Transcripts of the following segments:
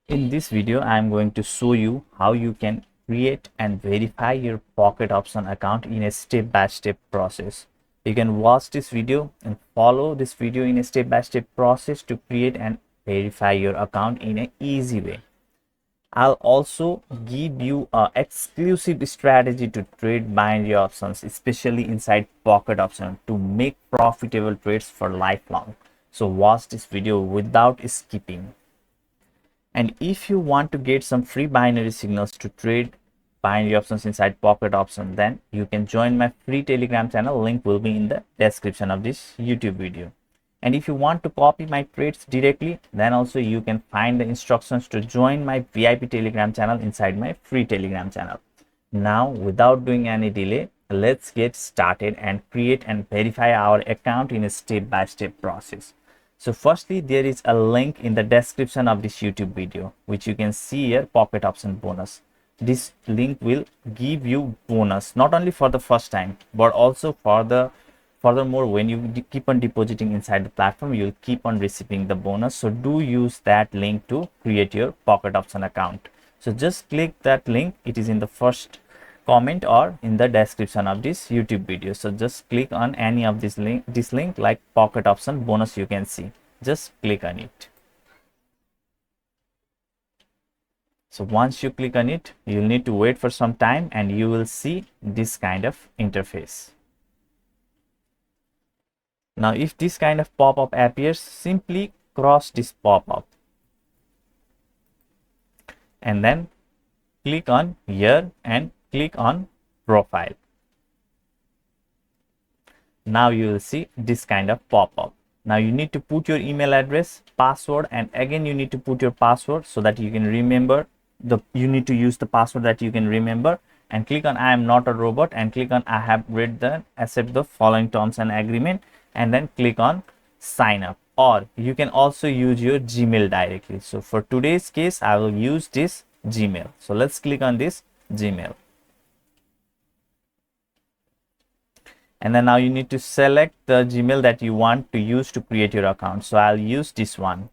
In this video, I am going to show you how you can create and verify your Pocket Option account in a step-by-step process. You can watch this video and follow this video in a step-by-step process to create and verify your account in an easy way. I'll also give you a exclusive strategy to trade binary options, especially inside Pocket Option, to make profitable trades for lifelong. So watch this video without skipping. And if you want to get some free binary signals to trade binary options inside Pocket Option, then you can join my free Telegram channel. Link will be in the description of this YouTube video. And if you want to copy my trades directly, then also you can find the instructions to join my VIP Telegram channel inside my free Telegram channel. Now, without doing any delay, let's get started and create and verify our account in a step-by-step process. So firstly, there is a link in the description of this YouTube video, which you can see here, Pocket Option bonus. This link will give you bonus not only for the first time, but also for the furthermore, when you keep on depositing inside the platform, you will keep on receiving the bonus. So do use that link to create your Pocket Option account. So just click that link. It is in the first comment or in the description of this YouTube video. So just click on any of this link like Pocket Option bonus, you can see. Just click on it. So once you click on it, you'll need to wait for some time and you will see this kind of interface. Now, if this kind of pop-up appears, simply cross this pop-up and then click on here and click on profile. Now you will see this kind of pop-up. Now you need to put your email address, password, and again you need to put your password so that you can remember you need to use the password that you can remember, and click on I am not a robot and click on I have read the accept the following terms and agreement, and then click on sign up. Or you can also use your Gmail directly. So for today's case, I will use this Gmail. So let's click on this Gmail. And then now you need to select the Gmail that you want to use to create your account. So I'll use this one.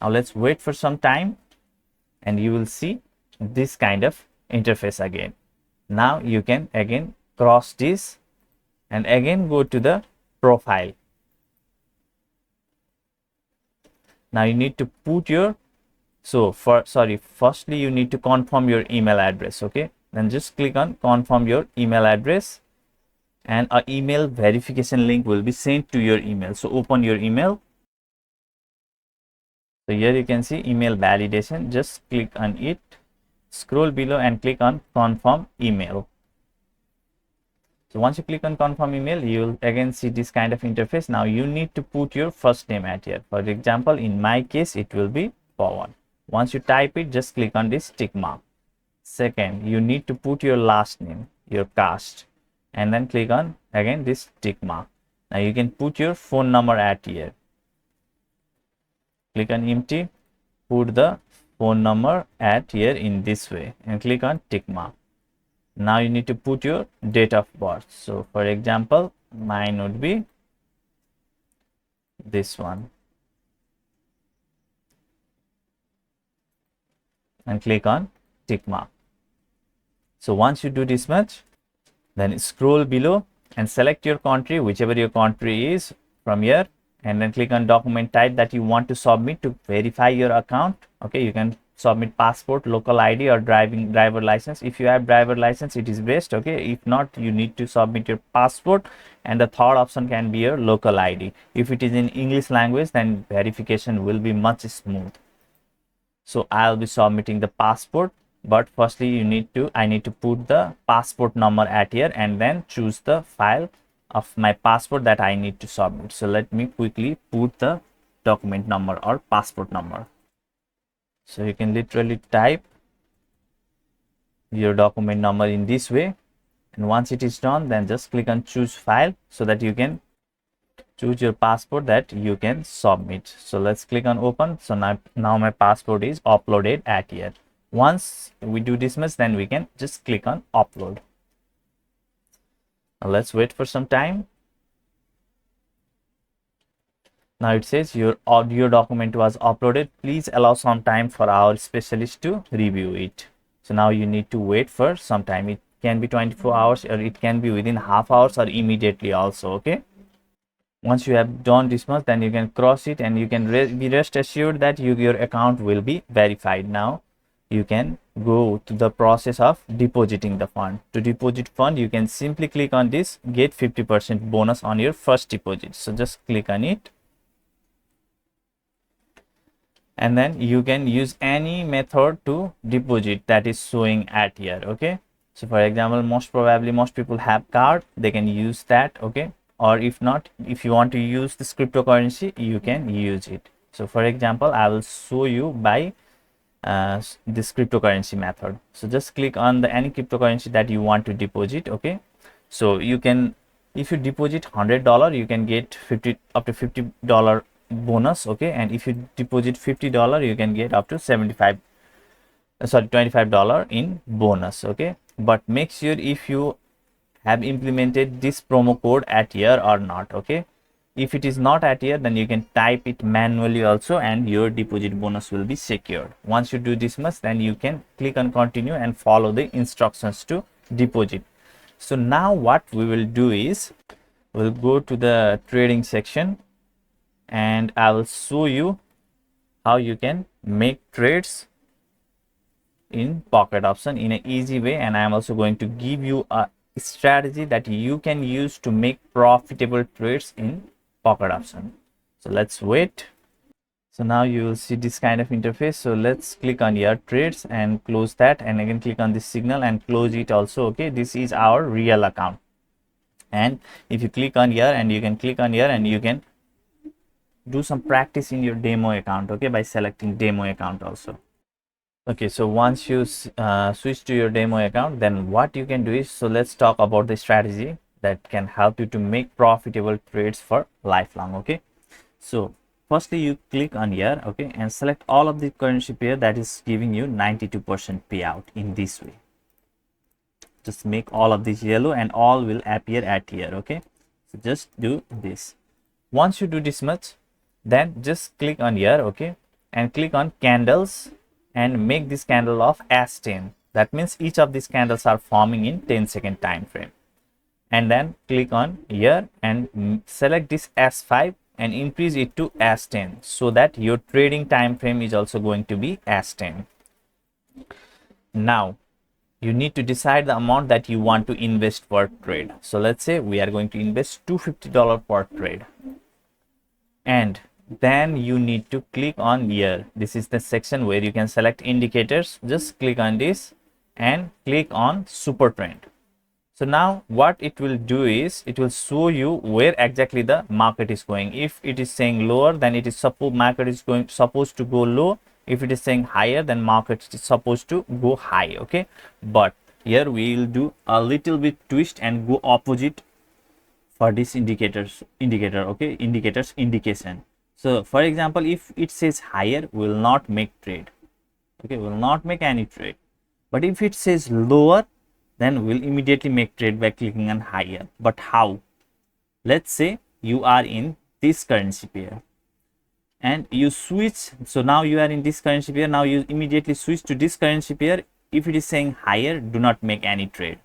Now let's wait for some time and you will see this kind of interface again. Now you can again cross this and again go to the profile. Now you need to put your firstly you need to confirm your email address. Okay, then just click on confirm your email address and an email verification link will be sent to your email. So open your email. So here you can see email validation. Just click on it, scroll below and click on confirm email. So once you click on confirm email, you will again see this kind of interface. Now you need to put your first name at here. For example, in my case, it will be Pawan. Once you type it, just click on this tick mark. Second, you need to put your last name, your caste, and then click on again this tick mark. Now you can put your phone number at here. Click on empty, put the phone number at here in this way and click on tick mark. Now you need to put your date of birth. So for example, mine would be this one and click on tick mark. So once you do this much, then scroll below and select your country, whichever your country is from here, and then click on document type that you want to submit to verify your account. Okay, you can submit passport, local ID, or driver license. If you have driver license, it is best. Okay, if not, you need to submit your passport, and the third option can be your local ID. If it is in English language, then verification will be much smooth. So I'll be submitting the passport, but firstly I need to put the passport number at here and then choose the file of my passport that I need to submit. So let me quickly put the document number or passport number. So you can literally type your document number in this way, and once it is done, then just click on choose file so that you can choose your passport that you can submit. So let's click on open. So now my passport is uploaded at here. Once we do this much, then we can just click on upload. Now let's wait for some time. Now it says your audio document was uploaded. Please allow some time for our specialist to review it. So now you need to wait for some time. It can be 24 hours or it can be within half hours or immediately also. Okay. Once you have done this much, then you can cross it and you can be rest assured that your account will be verified. Now you can go to the process of depositing the fund. To deposit fund, you can simply click on this get 50% bonus on your first deposit. So just click on it, and then you can use any method to deposit that is showing at here. Okay, so for example, most probably most people have card, they can use that. Okay, or if not, if you want to use this cryptocurrency, you can use it. So for example, I will show you by this cryptocurrency method. So just click on the any cryptocurrency that you want to deposit. Okay, so you can, if you deposit $100, you can get 50 up to $50 bonus. Okay, and if you deposit $50, you can get up to 75 sorry $25 in bonus. Okay, but make sure if you have implemented this promo code at here or not. Okay, if it is not at here, then you can type it manually also and your deposit bonus will be secured. Once you do this much, then you can click on continue and follow the instructions to deposit. So now what we will do is we'll go to the trading section and I will show you how you can make trades in pocket option in an easy way, and I am also going to give you a strategy that you can use to make profitable trades in pocket option. So let's wait. So now you will see this kind of interface. So let's click on your trades and close that, and again click on this signal and close it also. Okay, this is our real account, and if you click on here and you can click on here and you can do some practice in your demo account. Okay, by selecting demo account also. Okay, so once you switch to your demo account, then what you can do is, so let's talk about the strategy that can help you to make profitable trades for lifelong. Okay, so firstly you click on here, okay, and select all of the currency pair that is giving you 92% payout in this way. Just make all of this yellow and all will appear at here. Okay, so just do this. Once you do this much, then just click on here, okay, and click on candles and make this candle of S10. That means each of these candles are forming in 10-second time frame. And then click on here and select this S5 and increase it to S10 so that your trading time frame is also going to be S10. Now you need to decide the amount that you want to invest per trade. So let's say we are going to invest $250 per trade, and then you need to click on here. This is the section where you can select indicators. Just click on this and click on super trend. So now what it will do is it will show you where exactly the market is going. If it is saying lower, then it is market is supposed to go low. If it is saying higher, then market is supposed to go high. Okay, but here we will do a little bit twist and go opposite for this indicator. Okay, indicators indication. So for example, if it says higher, we will not make trade. Okay, we will not make any trade. But if it says lower, then we'll immediately make trade by clicking on higher. But how? Let's say you are in this currency pair and you switch. So now you are in this currency pair. Now you immediately switch to this currency pair. If it is saying higher, do not make any trade.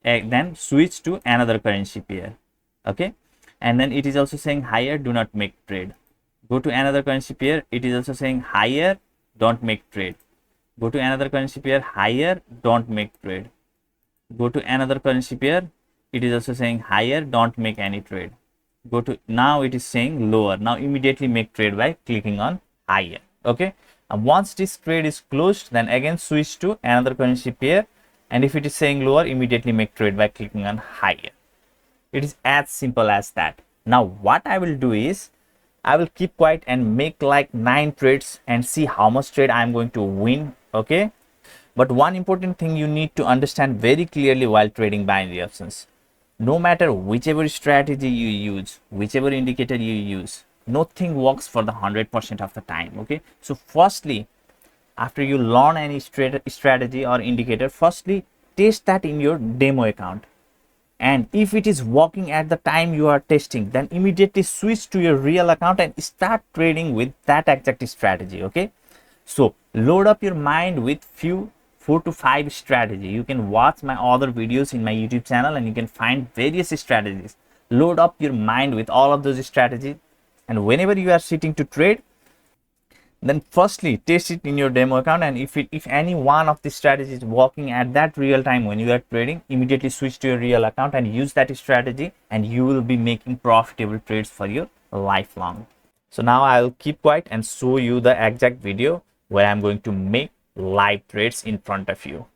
Then switch to another currency pair. Okay, and then it is also saying higher, do not make trade. Go to another currency pair, it is also saying higher, don't make trade. Go to another currency pair, higher, don't make trade. Go to another currency pair, it is also saying higher, don't make any trade. Go to, now it is saying lower. Now immediately make trade by clicking on higher. Okay, and once this trade is closed, then again switch to another currency pair, and if it is saying lower, immediately make trade by clicking on higher. It is as simple as that. Now what I will do is I will keep quiet and make like 9 trades and see how much trade I am going to win. Okay, but one important thing you need to understand very clearly while trading binary options: no matter whichever strategy you use, whichever indicator you use, nothing works for the 100% of the time. Okay, so firstly, after you learn any strategy or indicator, firstly test that in your demo account and if it is working at the time you are testing, then immediately switch to your real account and start trading with that exact strategy. Okay, so load up your mind with few 4 to 5 strategy. You can watch my other videos in my YouTube channel and you can find various strategies. Load up your mind with all of those strategies, and whenever you are sitting to trade, then firstly test it in your demo account, and if any one of the strategies is working at that real time when you are trading, immediately switch to your real account and use that strategy, and you will be making profitable trades for your lifelong. So now I'll keep quiet and show you the exact video where I'm going to make live trades in front of you.